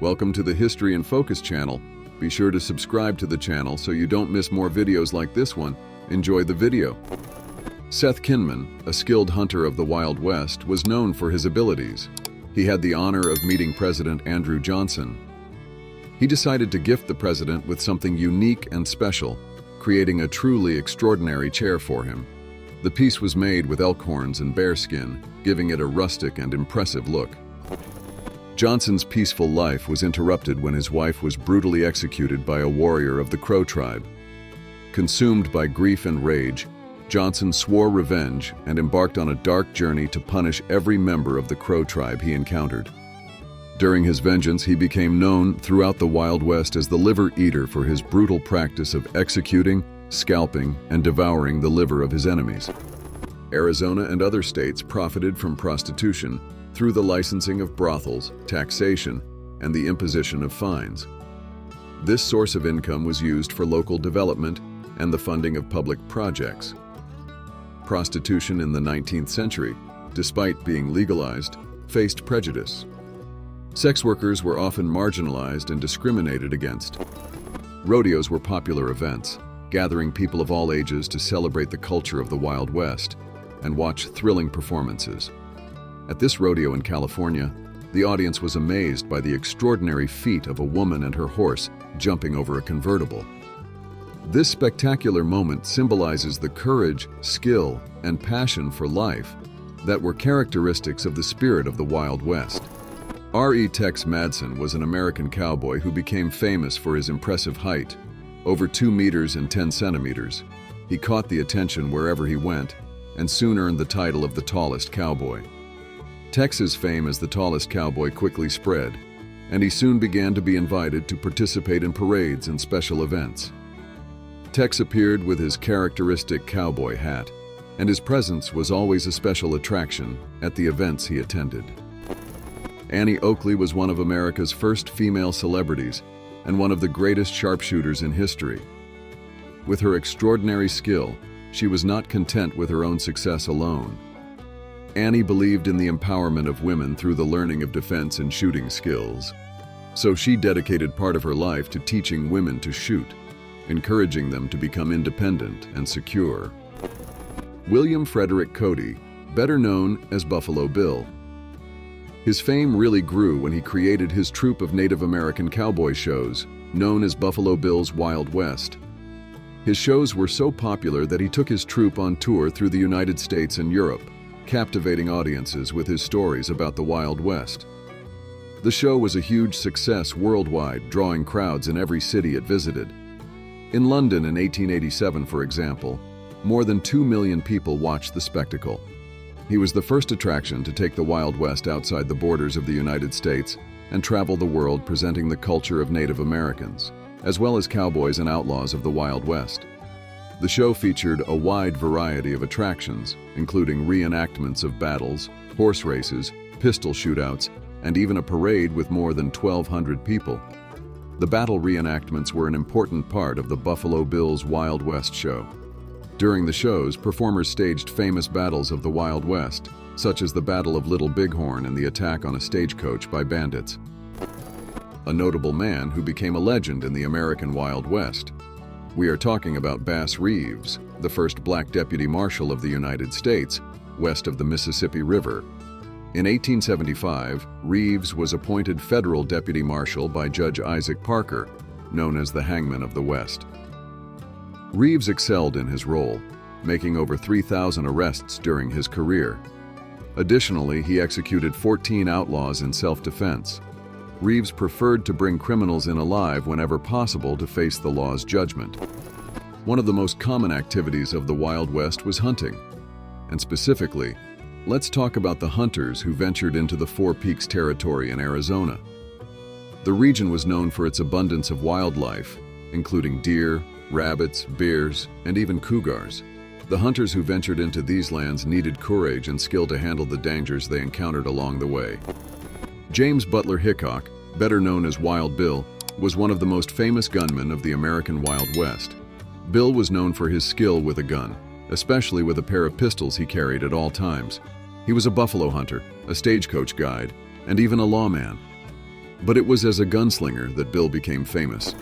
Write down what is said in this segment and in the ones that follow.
Welcome to the History in Focus channel. Be sure to subscribe to the channel so you don't miss more videos like this one. Enjoy the video. Seth Kinman, a skilled hunter of the Wild West, was known for his abilities. He had the honor of meeting President Andrew Johnson. He decided to gift the president with something unique and special, creating a truly extraordinary chair for him. The piece was made with elk horns and bear skin, giving it a rustic and impressive look. Johnson's peaceful life was interrupted when his wife was brutally executed by a warrior of the Crow tribe. Consumed by grief and rage, Johnson swore revenge and embarked on a dark journey to punish every member of the Crow tribe he encountered. During his vengeance, he became known throughout the Wild West as the Liver Eater for his brutal practice of executing, scalping, and devouring the liver of his enemies. Arizona and other states profited from prostitution through the licensing of brothels, taxation, and the imposition of fines. This source of income was used for local development and the funding of public projects. Prostitution in the 19th century, despite being legalized, faced prejudice. Sex workers were often marginalized and discriminated against. Rodeos were popular events, gathering people of all ages to celebrate the culture of the Wild West and watch thrilling performances. At this rodeo in California, the audience was amazed by the extraordinary feat of a woman and her horse jumping over a convertible. This spectacular moment symbolizes the courage, skill, and passion for life that were characteristics of the spirit of the Wild West. R.E. Tex Madsen was an American cowboy who became famous for his impressive height, over 2 meters and 10 centimeters. He caught the attention wherever he went and soon earned the title of the tallest cowboy. Tex's fame as the tallest cowboy quickly spread, and he soon began to be invited to participate in parades and special events. Tex appeared with his characteristic cowboy hat, and his presence was always a special attraction at the events he attended. Annie Oakley was one of America's first female celebrities and one of the greatest sharpshooters in history. With her extraordinary skill, she was not content with her own success alone. Annie believed in the empowerment of women through the learning of defense and shooting skills. So she dedicated part of her life to teaching women to shoot, encouraging them to become independent and secure. William Frederick Cody, better known as Buffalo Bill. His fame really grew when he created his troupe of Native American cowboy shows, known as Buffalo Bill's Wild West. His shows were so popular that he took his troupe on tour through the United States and Europe, captivating audiences with his stories about the Wild West. The show was a huge success worldwide, drawing crowds in every city it visited. In London in 1887, for example, more than 2 million people watched the spectacle. He was the first attraction to take the Wild West outside the borders of the United States and travel the world presenting the culture of Native Americans, as well as cowboys and outlaws of the Wild West. The show featured a wide variety of attractions, including reenactments of battles, horse races, pistol shootouts, and even a parade with more than 1,200 people. The battle reenactments were an important part of the Buffalo Bill's Wild West show. During the shows, performers staged famous battles of the Wild West, such as the Battle of Little Bighorn and the attack on a stagecoach by bandits. A notable man who became a legend in the American Wild West. We are talking about Bass Reeves, the first black deputy marshal of the United States, west of the Mississippi River. In 1875, Reeves was appointed federal deputy marshal by Judge Isaac Parker, known as the Hangman of the West. Reeves excelled in his role, making over 3,000 arrests during his career. Additionally, he executed 14 outlaws in self-defense. Reeves preferred to bring criminals in alive whenever possible to face the law's judgment. One of the most common activities of the Wild West was hunting. And specifically, let's talk about the hunters who ventured into the Four Peaks territory in Arizona. The region was known for its abundance of wildlife, including deer, rabbits, bears, and even cougars. The hunters who ventured into these lands needed courage and skill to handle the dangers they encountered along the way. James Butler Hickok, better known as Wild Bill, was one of the most famous gunmen of the American Wild West. Bill was known for his skill with a gun, especially with a pair of pistols he carried at all times. He was a buffalo hunter, a stagecoach guide, and even a lawman. But it was as a gunslinger that Bill became famous.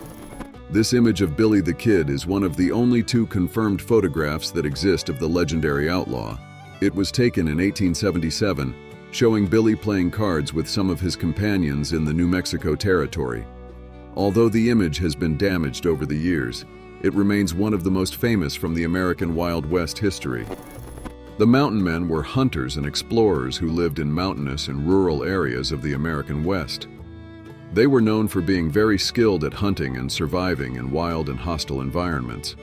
This image of Billy the Kid is one of the only two confirmed photographs that exist of the legendary outlaw. It was taken in 1877, showing Billy playing cards with some of his companions in the New Mexico Territory. Although the image has been damaged over the years, it remains one of the most famous from the American Wild West history. The mountain men were hunters and explorers who lived in mountainous and rural areas of the American West. They were known for being very skilled at hunting and surviving in wild and hostile environments.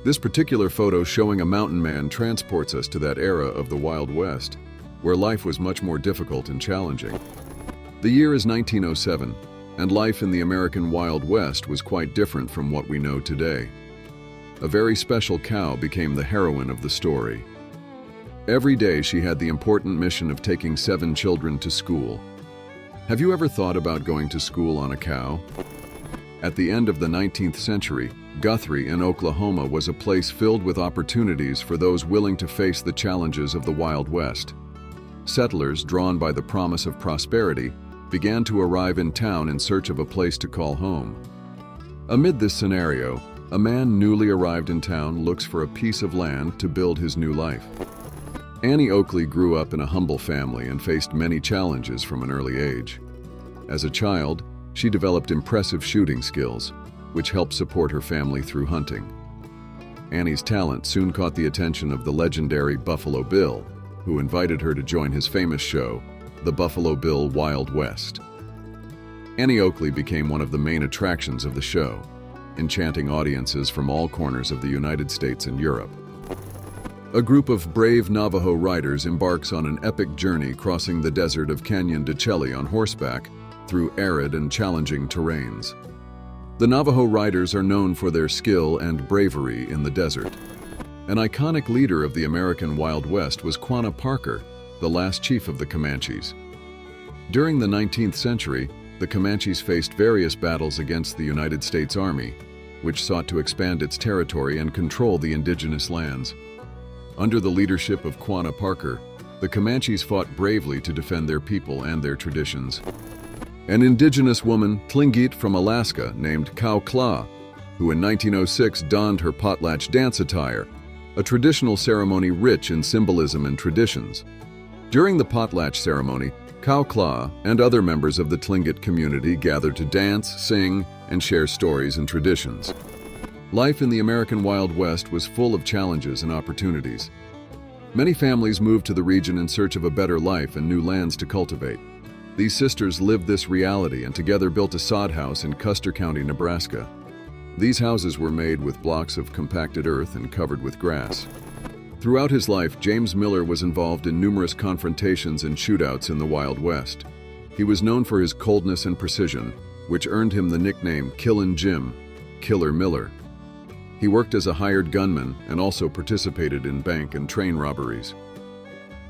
This particular photo showing a mountain man transports us to that era of the Wild West, where life was much more difficult and challenging. The year is 1907, and life in the American Wild West was quite different from what we know today. A very special cow became the heroine of the story. Every day she had the important mission of taking 7 children to school. Have you ever thought about going to school on a cow? At the end of the 19th century, Guthrie in Oklahoma was a place filled with opportunities for those willing to face the challenges of the Wild West. Settlers, drawn by the promise of prosperity, began to arrive in town in search of a place to call home. Amid this scenario, a man newly arrived in town looks for a piece of land to build his new life. Annie Oakley grew up in a humble family and faced many challenges from an early age. As a child, she developed impressive shooting skills, which helped support her family through hunting. Annie's talent soon caught the attention of the legendary Buffalo Bill, who invited her to join his famous show, The Buffalo Bill Wild West. Annie Oakley became one of the main attractions of the show, enchanting audiences from all corners of the United States and Europe. A group of brave Navajo riders embarks on an epic journey crossing the desert of Canyon de Chelly on horseback through arid and challenging terrains. The Navajo riders are known for their skill and bravery in the desert. An iconic leader of the American Wild West was Quanah Parker, the last chief of the Comanches. During the 19th century, the Comanches faced various battles against the United States Army, which sought to expand its territory and control the indigenous lands. Under the leadership of Quanah Parker, the Comanches fought bravely to defend their people and their traditions. An indigenous woman, Tlingit from Alaska, named Cow Claw, who in 1906 donned her potlatch dance attire, a traditional ceremony rich in symbolism and traditions. During the potlatch ceremony, Cow Claw and other members of the Tlingit community gathered to dance, sing, and share stories and traditions. Life in the American Wild West was full of challenges and opportunities. Many families moved to the region in search of a better life and new lands to cultivate. These sisters lived this reality and together built a sod house in Custer County, Nebraska. These houses were made with blocks of compacted earth and covered with grass. Throughout his life, James Miller was involved in numerous confrontations and shootouts in the Wild West. He was known for his coldness and precision, which earned him the nickname Killin' Jim, Killer Miller. He worked as a hired gunman and also participated in bank and train robberies.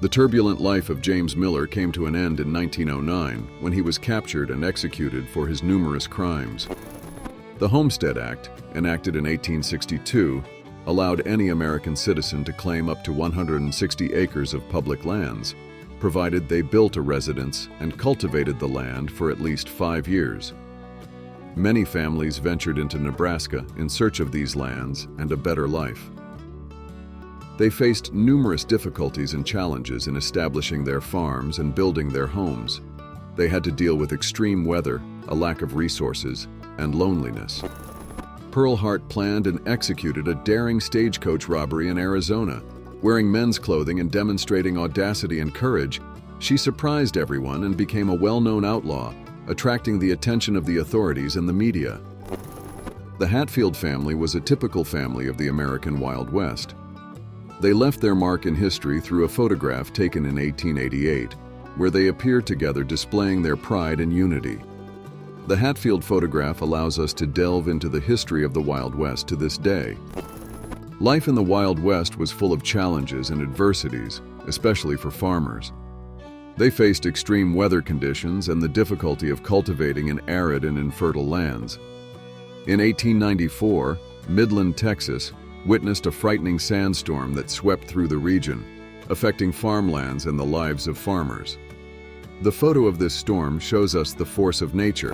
The turbulent life of James Miller came to an end in 1909 when he was captured and executed for his numerous crimes. The Homestead Act, enacted in 1862, allowed any American citizen to claim up to 160 acres of public lands, provided they built a residence and cultivated the land for at least 5 years. Many families ventured into Nebraska in search of these lands and a better life. They faced numerous difficulties and challenges in establishing their farms and building their homes. They had to deal with extreme weather, a lack of resources, and loneliness. Pearl Hart planned and executed a daring stagecoach robbery in Arizona. Wearing men's clothing and demonstrating audacity and courage, she surprised everyone and became a well-known outlaw, attracting the attention of the authorities and the media. The Hatfield family was a typical family of the American Wild West. They left their mark in history through a photograph taken in 1888, where they appeared together displaying their pride and unity. The Hatfield photograph allows us to delve into the history of the Wild West to this day. Life in the Wild West was full of challenges and adversities, especially for farmers. They faced extreme weather conditions and the difficulty of cultivating in arid and infertile lands. In 1894, Midland, Texas, witnessed a frightening sandstorm that swept through the region, affecting farmlands and the lives of farmers. The photo of this storm shows us the force of nature.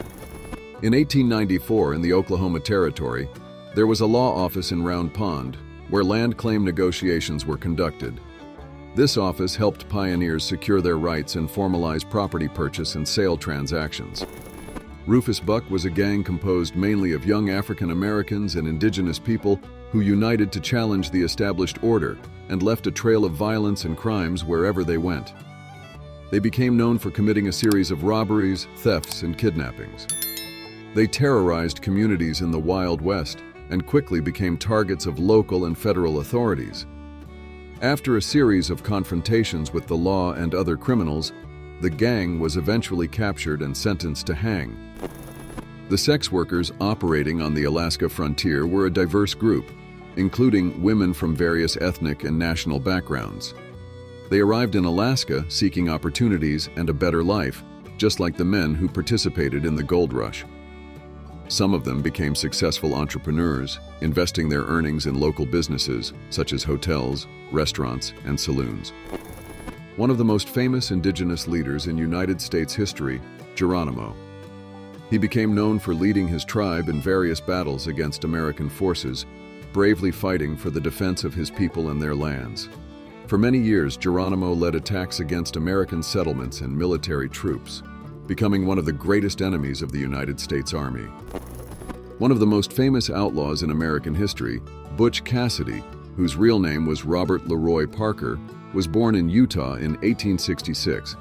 In 1894, in the Oklahoma Territory, there was a law office in Round Pond, where land claim negotiations were conducted. This office helped pioneers secure their rights and formalize property purchase and sale transactions. Rufus Buck was a gang composed mainly of young African Americans and indigenous people who united to challenge the established order and left a trail of violence and crimes wherever they went. They became known for committing a series of robberies, thefts, and kidnappings. They terrorized communities in the Wild West and quickly became targets of local and federal authorities. After a series of confrontations with the law and other criminals, the gang was eventually captured and sentenced to hang. The sex workers operating on the Alaska frontier were a diverse group, including women from various ethnic and national backgrounds. They arrived in Alaska seeking opportunities and a better life, just like the men who participated in the gold rush. Some of them became successful entrepreneurs, investing their earnings in local businesses such as hotels, restaurants, and saloons. One of the most famous indigenous leaders in United States history, Geronimo. He became known for leading his tribe in various battles against American forces, bravely fighting for the defense of his people and their lands. For many years, Geronimo led attacks against American settlements and military troops, becoming one of the greatest enemies of the United States Army. One of the most famous outlaws in American history, Butch Cassidy, whose real name was Robert Leroy Parker, was born in Utah in 1866.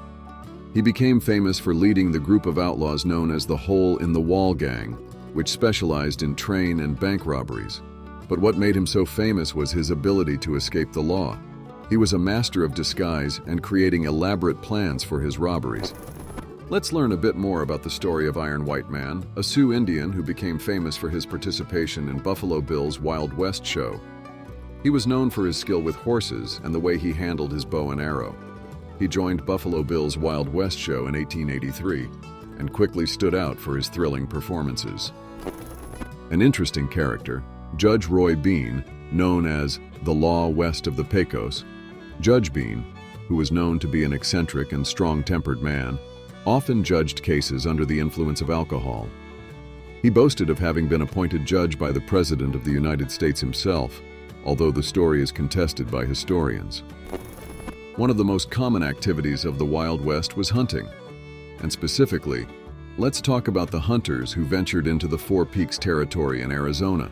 He became famous for leading the group of outlaws known as the Hole in the Wall Gang, which specialized in train and bank robberies. But what made him so famous was his ability to escape the law. He was a master of disguise and creating elaborate plans for his robberies. Let's learn a bit more about the story of Iron White Man, a Sioux Indian who became famous for his participation in Buffalo Bill's Wild West show. He was known for his skill with horses and the way he handled his bow and arrow. He joined Buffalo Bill's Wild West show in 1883 and quickly stood out for his thrilling performances. An interesting character, Judge Roy Bean, known as the Law west of the Pecos. Judge Bean, who was known to be an eccentric and strong-tempered man, often judged cases under the influence of alcohol. He boasted of having been appointed judge by the President of the United States himself, although the story is contested by historians. One of the most common activities of the Wild West was hunting. And specifically, let's talk about the hunters who ventured into the Four Peaks territory in Arizona.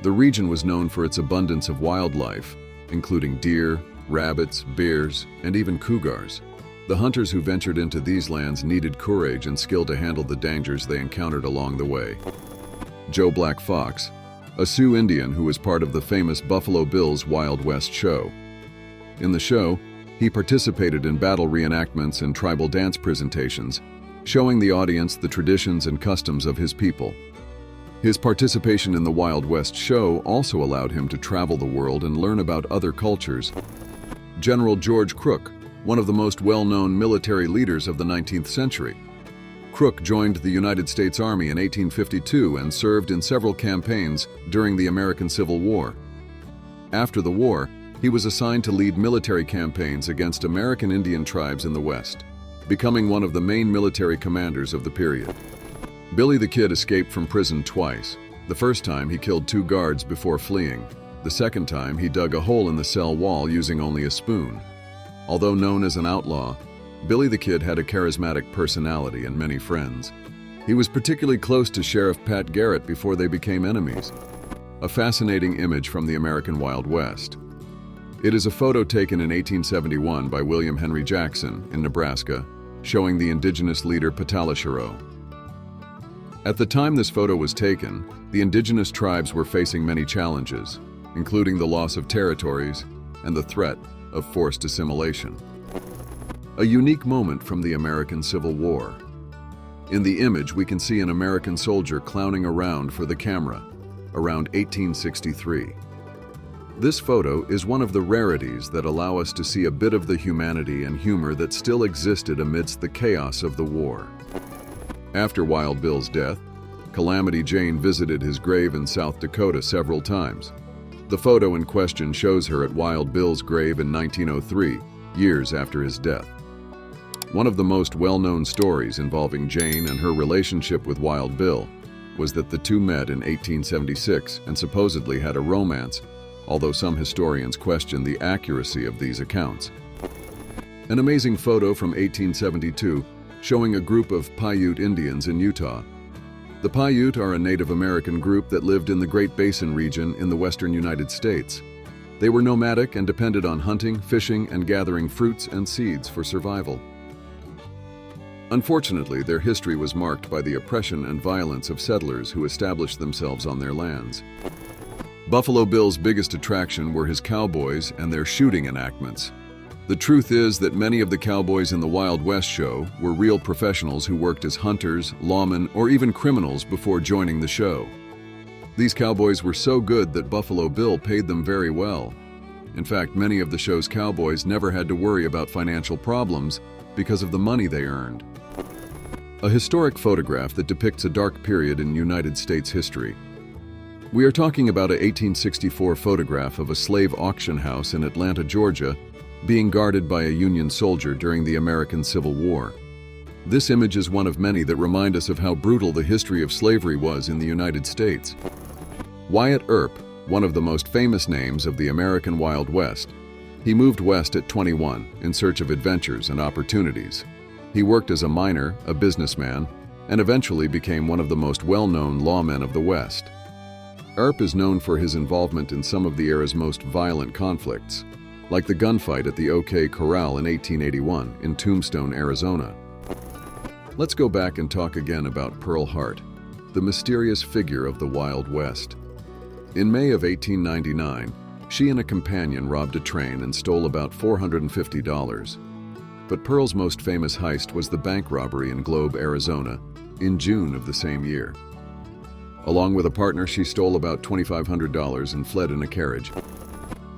The region was known for its abundance of wildlife, including deer, rabbits, bears, and even cougars. The hunters who ventured into these lands needed courage and skill to handle the dangers they encountered along the way. Joe Black Fox, a Sioux Indian who was part of the famous Buffalo Bill's Wild West show. In the show, he participated in battle reenactments and tribal dance presentations, showing the audience the traditions and customs of his people. His participation in the Wild West show also allowed him to travel the world and learn about other cultures. General George Crook, one of the most well-known military leaders of the 19th century. Crook joined the United States Army in 1852 and served in several campaigns during the American Civil War. After the war, he was assigned to lead military campaigns against American Indian tribes in the West, becoming one of the main military commanders of the period. Billy the Kid escaped from prison twice. The first time he killed 2 guards before fleeing. The second time he dug a hole in the cell wall using only a spoon. Although known as an outlaw, Billy the Kid had a charismatic personality and many friends. He was particularly close to Sheriff Pat Garrett before they became enemies. A fascinating image from the American Wild West. It is a photo taken in 1871 by William Henry Jackson in Nebraska, showing the indigenous leader Patalichero. At the time this photo was taken, the indigenous tribes were facing many challenges, including the loss of territories and the threat of forced assimilation. A unique moment from the American Civil War. In the image, we can see an American soldier clowning around for the camera, around 1863. This photo is one of the rarities that allow us to see a bit of the humanity and humor that still existed amidst the chaos of the war. After Wild Bill's death, Calamity Jane visited his grave in South Dakota several times. The photo in question shows her at Wild Bill's grave in 1903, years after his death. One of the most well-known stories involving Jane and her relationship with Wild Bill was that the two met in 1876 and supposedly had a romance, although some historians question the accuracy of these accounts. An amazing photo from 1872 showing a group of Paiute Indians in Utah. The Paiute are a Native American group that lived in the Great Basin region in the western United States. They were nomadic and depended on hunting, fishing, and gathering fruits and seeds for survival. Unfortunately, their history was marked by the oppression and violence of settlers who established themselves on their lands. Buffalo Bill's biggest attraction were his cowboys and their shooting enactments. The truth is that many of the cowboys in the Wild West show were real professionals who worked as hunters, lawmen, or even criminals before joining the show. These cowboys were so good that Buffalo Bill paid them very well. In fact, many of the show's cowboys never had to worry about financial problems because of the money they earned. A historic photograph that depicts a dark period in United States history. We are talking about an 1864 photograph of a slave auction house in Atlanta, Georgia, being guarded by a Union soldier during the American Civil War. This image is one of many that remind us of how brutal the history of slavery was in the United States. Wyatt Earp, one of the most famous names of the American Wild West. He moved west at 21 in search of adventures and opportunities. He worked as a miner, a businessman, and eventually became one of the most well-known lawmen of the West. Earp is known for his involvement in some of the era's most violent conflicts, like the gunfight at the OK Corral in 1881 in Tombstone, Arizona. Let's go back and talk again about Pearl Hart, the mysterious figure of the Wild West. In May of 1899, she and a companion robbed a train and stole about $450. But Pearl's most famous heist was the bank robbery in Globe, Arizona, in June of the same year. Along with a partner, she stole about $2,500 and fled in a carriage.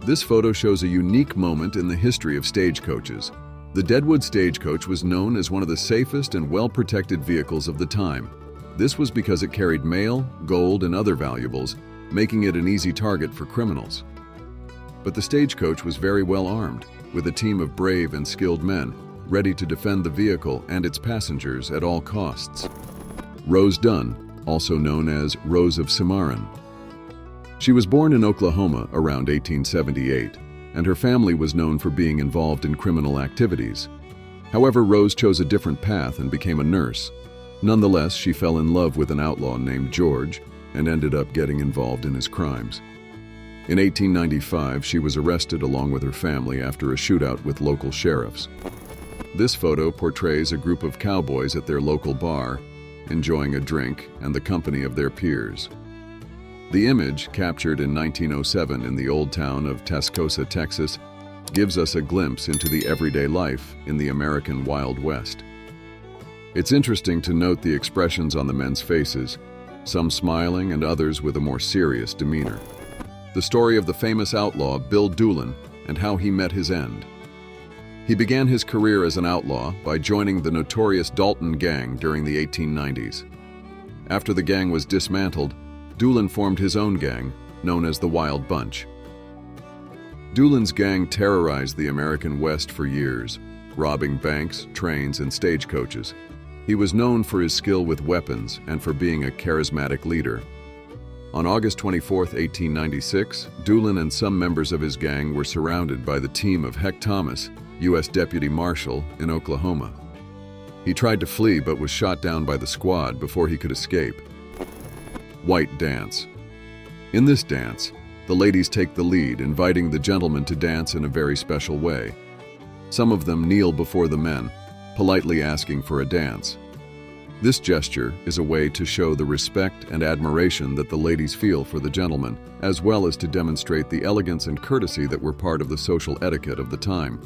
This photo shows a unique moment in the history of stagecoaches. The Deadwood stagecoach was known as one of the safest and well-protected vehicles of the time. This was because it carried mail, gold, and other valuables, making it an easy target for criminals. But the stagecoach was very well armed, with a team of brave and skilled men, ready to defend the vehicle and its passengers at all costs. Rose Dunn, also known as Rose of Cimarron. She was born in Oklahoma around 1878, and her family was known for being involved in criminal activities. However, Rose chose a different path and became a nurse. Nonetheless, she fell in love with an outlaw named George and ended up getting involved in his crimes. In 1895, she was arrested along with her family after a shootout with local sheriffs. This photo portrays a group of cowboys at their local bar, enjoying a drink and the company of their peers. The image, captured in 1907 in the old town of Tascosa, Texas, gives us a glimpse into the everyday life in the American Wild West. It's interesting to note the expressions on the men's faces, some smiling and others with a more serious demeanor. The story of the famous outlaw Bill Doolin and how he met his end. He began his career as an outlaw by joining the notorious Dalton gang during the 1890s. After the gang was dismantled, Doolin formed his own gang, known as the Wild Bunch. Doolin's gang terrorized the American West for years, robbing banks, trains, and stagecoaches. He was known for his skill with weapons and for being a charismatic leader. On August 24, 1896, Doolin and some members of his gang were surrounded by the team of Heck Thomas, U.S. Deputy Marshal, in Oklahoma. He tried to flee but was shot down by the squad before he could escape. White Dance. In this dance, the ladies take the lead, inviting the gentlemen to dance in a very special way. Some of them kneel before the men, politely asking for a dance. This gesture is a way to show the respect and admiration that the ladies feel for the gentlemen, as well as to demonstrate the elegance and courtesy that were part of the social etiquette of the time.